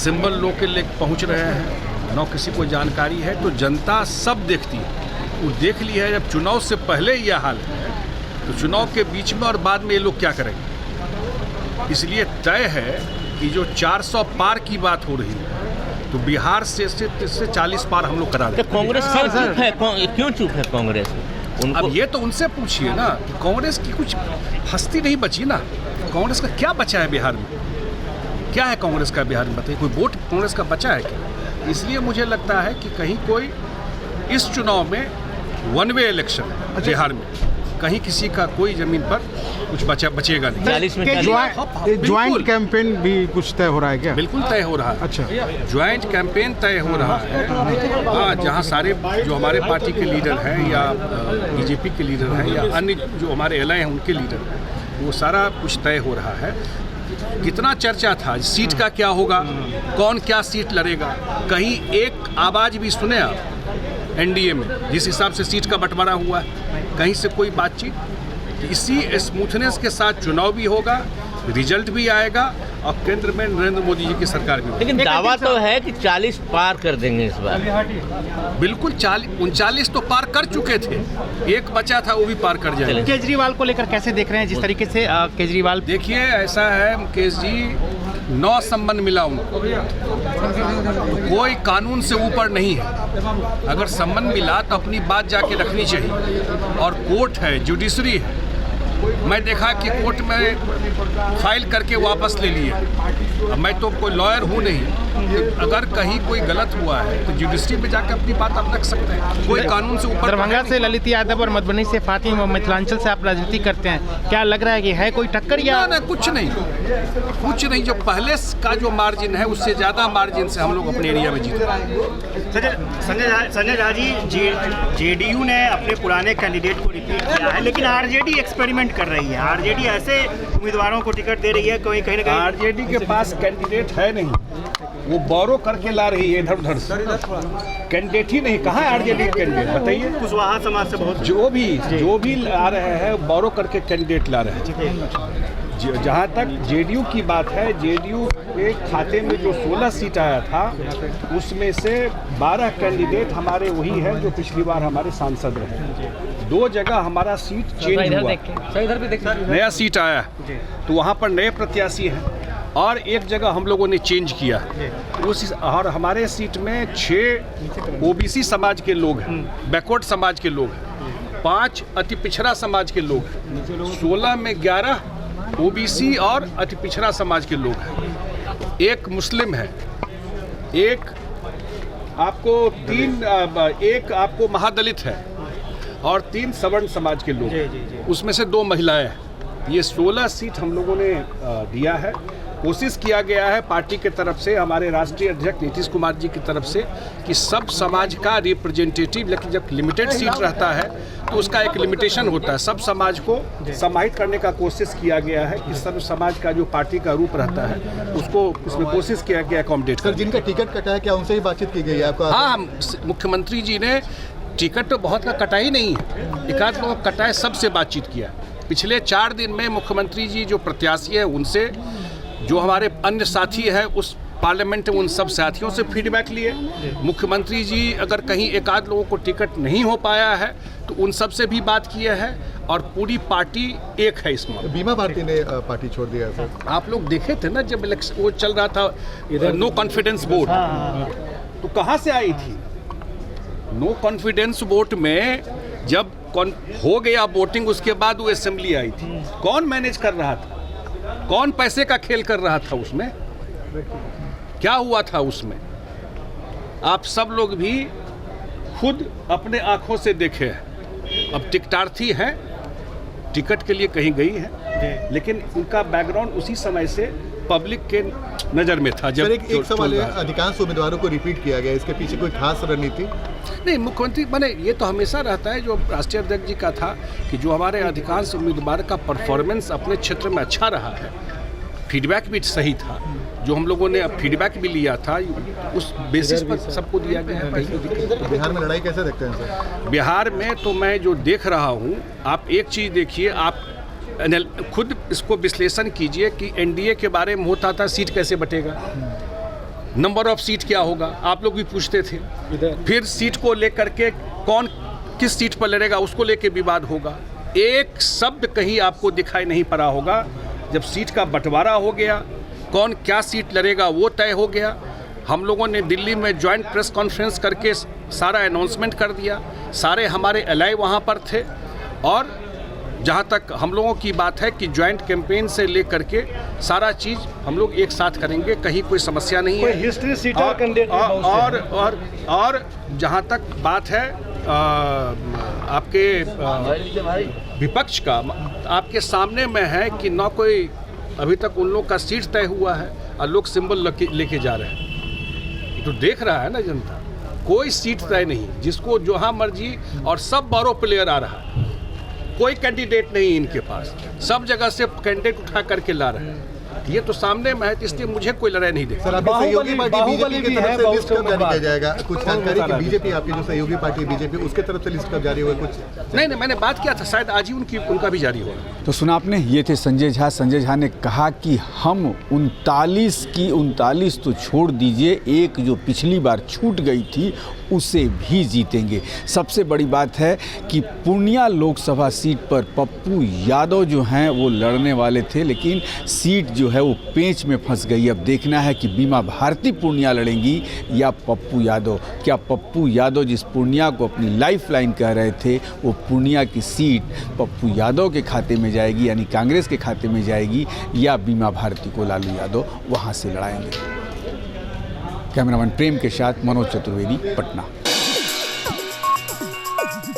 Symbol लोग के लिए पहुंच रहे हैं, न किसी को जानकारी है। तो जनता सब देखती है, वो देख ली है। जब चुनाव से पहले यह हाल है तो चुनाव के बीच में और बाद में ये लोग क्या करेंगे। इसलिए तय है कि जो 400 पार की बात हो रही है तो बिहार से 40 पार हम लोग करा दें। कांग्रेस क्यों चुप है कांग्रेस? अब ये तो उनसे पूछिए ना कि कांग्रेस की कुछ हस्ती नहीं बची ना। कांग्रेस का क्या बचा है बिहार में? क्या है कांग्रेस का बिहार में, बताइए। कोई वोट कांग्रेस का बचा है क्या? इसलिए मुझे लगता है कि कहीं कोई इस चुनाव में वन वे इलेक्शन है बिहार में, कहीं किसी का कोई जमीन पर कुछ बचेगा नहीं। ज्वाइंट कैंपेन भी कुछ तय हो रहा है क्या? बिल्कुल तय हो रहा है। अच्छा, ज्वाइंट कैंपेन तय हो रहा है। हाँ, जहाँ सारे जो हमारे पार्टी के लीडर हैं या बीजेपी के लीडर हैं या अन्य जो हमारे एलआई हैं उनके लीडर हैं, वो सारा कुछ तय हो रहा है। कितना चर्चा था सीट का, क्या होगा, कौन क्या सीट लड़ेगा, कहीं एक आवाज़ भी सुने आप एनडीए में जिस हिसाब से सीट का बंटवारा हुआ है, कहीं से कोई बातचीत। इसी स्मूथनेस के साथ चुनाव भी होगा, रिजल्ट भी आएगा और केंद्र में नरेंद्र मोदी जी की सरकार भी। लेकिन दावा तो है कि 40 पार कर देंगे इस बार। बिल्कुल 39 तो पार कर चुके थे, एक बचा था वो भी पार कर जाएंगे। केजरीवाल को लेकर कैसे देख रहे हैं? जिस तरीके से केजरीवाल, देखिए ऐसा है, मुकेश जी 9 संबंध मिला उनको, कोई कानून से ऊपर नहीं है। अगर संबंध मिला तो अपनी बात जाके रखनी चाहिए। और कोर्ट है, जुडिशरी है। मैं देखा कि कोर्ट में फाइल करके वापस ले लिए। अब मैं तो कोई लॉयर हूँ नहीं, अगर कहीं कोई गलत हुआ है तो जुडिशरी में जाकर अपनी बात आप रख सकते हैं, कोई कानून से ऊपर। दरभंगा से ललित यादव और मधुबनी से फातिमा, मिथिलांचल से आप राजनीति करते हैं, क्या लग रहा है कि है कोई टक्कर या ना? कुछ नहीं। जो पहले का जो मार्जिन है उससे ज़्यादा मार्जिन से हम लोग अपने एरिया में जीते। संजय झा जी, जेडीयू ने अपने पुराने कैंडिडेट को रिपीट किया है, लेकिन आरजेडी एक्सपेरिमेंट कर रही है। आरजेडी ऐसे उम्मीदवारों को टिकट दे रही है, कहीं ना कहीं आरजेडी के पास कैंडिडेट है नहीं, वो बोरो करके ला रही है इधर उधर से। कैंडिडेट ही नहीं, कहाँ है आरजेडी कैंडिडेट बताइए? कुशवाहा समाज से बहुत जो भी आ रहे हैं बोरो करके कैंडिडेट ला रहे हैं। जहाँ तक जेडीयू की बात है, जेडीयू के खाते में जो 16 सीट आया था उसमें से 12 कैंडिडेट हमारे वही हैं जो पिछली बार हमारे सांसद रहे। 2 जगह हमारा सीट चेंज हुआ, नया सीट आया तो वहाँ पर नए प्रत्याशी हैं, और एक जगह हम लोगों ने चेंज किया और हमारे सीट में 6 ओबीसी समाज के लोग हैं, बैकवर्ड समाज के लोग हैं, 5 अति पिछड़ा समाज के लोग हैं, 16 में 11 ओबीसी और अति पिछड़ा समाज के लोग हैं, 1 मुस्लिम है, एक आपको महादलित है और 3 सवर्ण समाज के लोग, उसमें से 2 महिलाएं हैं। ये 16 सीट हम लोगों ने दिया है। कोशिश किया गया है पार्टी के तरफ से, हमारे राष्ट्रीय अध्यक्ष नीतीश कुमार जी की तरफ से, कि सब समाज का रिप्रेजेंटेटिव, लेकिन जब लिमिटेड सीट रहता है तो उसका एक लिमिटेशन होता है। सब समाज को समाहित करने का कोशिश किया गया है कि सब समाज का जो पार्टी का रूप रहता है उसको उसमें कोशिश किया गया अकोमोडेट कर। जिनका टिकट कटा है क्या उनसे ही बातचीत की गई है आपका? हाँ, मुख्यमंत्री जी ने टिकट तो बहुत का कटा ही नहीं है, एकाध लोग कटा है, सबसे बातचीत किया। पिछले 4 दिन में मुख्यमंत्री जी जो प्रत्याशी है उनसे, जो हमारे अन्य साथी हैं उस पार्लियामेंट में, उन सब साथियों से फीडबैक लिए। मुख्यमंत्री जी अगर कहीं एकाध लोगों को टिकट नहीं हो पाया है तो उन सब से भी बात किए हैं, और पूरी पार्टी एक है इसमें। बीमा भारती ने पार्टी छोड़ दिया है सर। आप लोग देखे थे ना जब इलेक्शन वो चल रहा था, नो कॉन्फिडेंस वोट, तो कहाँ से आई थी? नो कॉन्फिडेंस वोट में जब हो गया वोटिंग, उसके बाद वो असेंबली आई थी। कौन मैनेज कर रहा था? कौन पैसे का खेल कर रहा था उसमें? क्या हुआ था उसमें? आप सब लोग भी खुद अपने आंखों से देखे हैं। अब टिकटार्थी हैं, टिकट के लिए कहीं गई है, लेकिन उनका बैकग्राउंड उसी समय से पब्लिक के नज़र में था। जब एक सवाल है, अधिकांश उम्मीदवारों को रिपीट किया गया, इसके पीछे कोई खास रणनीति? नहीं, मुख्यमंत्री मैंने ये तो हमेशा रहता है जो राष्ट्रीय अध्यक्ष जी का था कि जो हमारे अधिकांश उम्मीदवार का परफॉर्मेंस अपने क्षेत्र में अच्छा रहा है, फीडबैक भी सही था, जो हम लोगों ने फीडबैक भी लिया था उस बेसिस पर सबको दिया गया है। तो बिहार में लड़ाई कैसे देखते हैं सर? बिहार में तो मैं जो देख रहा हूँ, आप एक चीज़ देखिए, आप खुद इसको विश्लेषण कीजिए कि एनडीए के बारे में होता था सीट कैसे बटेगा, नंबर ऑफ सीट क्या होगा, आप लोग भी पूछते थे। फिर सीट को लेकर के कौन किस सीट पर लड़ेगा उसको लेके विवाद होगा। एक शब्द कहीं आपको दिखाई नहीं पड़ा होगा। जब सीट का बंटवारा हो गया, कौन क्या सीट लड़ेगा वो तय हो गया। हम लोगों ने दिल्ली में जॉइंट प्रेस कॉन्फ्रेंस करके सारा अनाउंसमेंट कर दिया। सारे हमारे एलाय वहाँ पर थे और जहाँ तक हम लोगों की बात है कि जॉइंट कैंपेन से लेकर के सारा चीज़ हम लोग एक साथ करेंगे, कहीं कोई समस्या नहीं है। हिस्ट्री सीट और जहाँ तक बात है आपके विपक्ष का, आपके सामने में है कि ना कोई अभी तक उन लोग का सीट तय हुआ है और लोग सिंबल लेके जा रहे हैं। तो देख रहा है ना जनता, कोई सीट तय नहीं, जिसको जहाँ मर्जी, और सब बारो प्लेयर आ रहा है। कोई कैंडिडेट नहीं इनके पास, सब जगह से कैंडिडेट उठा करके ला रहे हैं। ये तो सामने में है, इसलिए मुझे कोई लड़ाई नहीं देखता। सर, आपकी सहयोगी पार्टी बीजेपी की तरफ से लिस्ट कब जारी किया जाएगा? कुछ जानकारी कि बीजेपी, आपकी जो सहयोगी पार्टी बीजेपी, उसके तरफ से लिस्ट कब जारी होगा? कुछ नहीं, मैंने बात किया था, शायद आज ही उनका भी जारी होगा। तो सुना आपने, ये थे संजय झा। संजय झा ने कहा कि हम 39 की 39 तो छोड़ दीजिए, एक जो पिछली बार छूट गई थी उसे भी जीतेंगे। सबसे बड़ी बात है कि पूर्णिया लोकसभा सीट पर पप्पू यादव जो हैं वो लड़ने वाले थे, लेकिन सीट जो है वो पेंच में फंस गई। अब देखना है कि बीमा भारती पूर्णिया लड़ेंगी या पप्पू यादव। क्या पप्पू यादव, जिस पूर्णिया को अपनी लाइफ लाइन कह रहे थे, वो पूर्णिया की सीट पप्पू यादव के खाते में जाएगी, यानी कांग्रेस के खाते में जाएगी, या बीमा भारती को लालू यादव वहाँ से लड़ाएंगे। कैमरामैन प्रेम के साथ मनोज चतुर्वेदी, पटना।